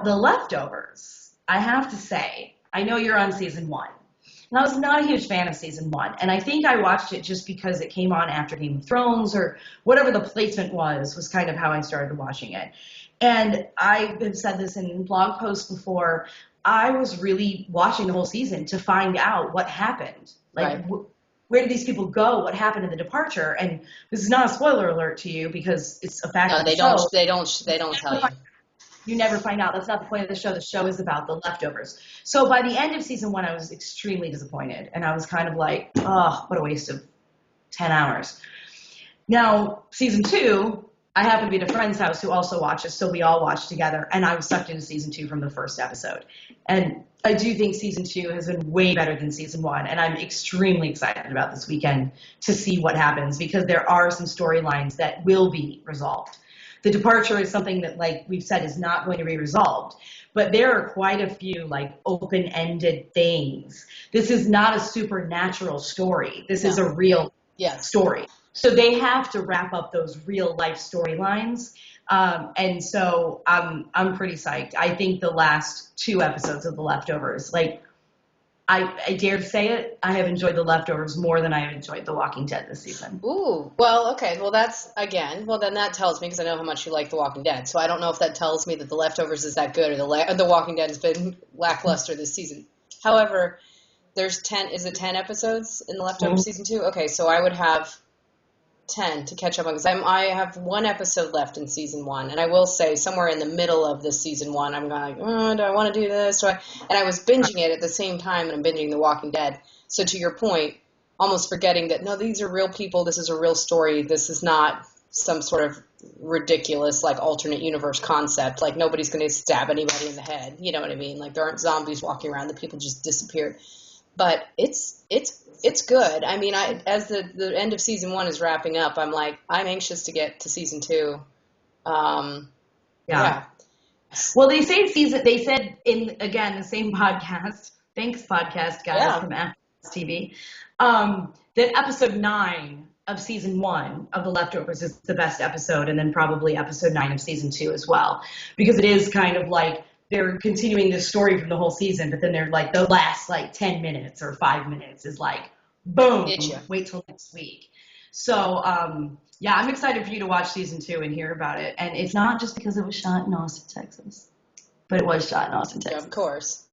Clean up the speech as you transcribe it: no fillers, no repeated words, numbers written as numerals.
The Leftovers, I have to say, I know you're on season 1. And I was not a huge fan of season 1. And I think I watched it just because it came on after Game of Thrones or whatever the placement was kind of how I started watching it. And I have said this in blog posts before. I was really watching the whole season to find out what happened. Like, Right. where did these people go? What happened in the departure? And this is not a spoiler alert to you because it's a fact No, of the they show. don't. They don't tell you. You never find out. That's not the point of the show. The show is about the leftovers. So by the end of season 1, I was extremely disappointed. And I was kind of like, oh, what a waste of 10 hours. Now, season 2, I happened to be at a friend's house who also watches, so we all watched together. And I was sucked into season 2 from the first episode. And I do think season 2 has been way better than season 1. And I'm extremely excited about this weekend to see what happens because there are some storylines that will be resolved. The departure is something that, like we've said, is not going to be resolved. But there are quite a few, like, open-ended things. This is not a supernatural story. This is a real story. So they have to wrap up those real-life storylines. And so I'm pretty psyched. I think the last 2 episodes of The Leftovers, like, I dare to say it, I have enjoyed The Leftovers more than I have enjoyed The Walking Dead this season. Ooh, well, okay. Well, then that tells me, because I know how much you like The Walking Dead. So I don't know if that tells me that The Leftovers is that good or The Walking Dead has been lackluster this season. However, is it 10 episodes in The Leftovers season 2? Okay, so I would have 10 to catch up on because I have 1 episode left in season 1, and I will say somewhere in the middle of this season 1 I'm going like, do I want to do this? And I was binging it at the same time, and I'm binging The Walking Dead. So to your point, almost forgetting that no, these are real people. This is a real story. This is not some sort of ridiculous like alternate universe concept. Like nobody's going to stab anybody in the head. You know what I mean? Like there aren't zombies walking around. The people just disappeared. But it's good. I mean, as the end of season 1 is wrapping up, I'm anxious to get to season 2. Yeah. Well, they said in, again, the same podcast, thanks podcast guys from ATXgossip TV, that episode 9 of season 1 of The Leftovers is the best episode, and then probably episode 9 of season 2 as well, because it is kind of like they're continuing this story from the whole season, but then they're like the last like 10 minutes or 5 minutes is like, boom, wait till next week. So, yeah, I'm excited for you to watch season 2 and hear about it. And it's not just because it was shot in Austin, Texas, but it was shot in Austin, Texas. Yeah, of course.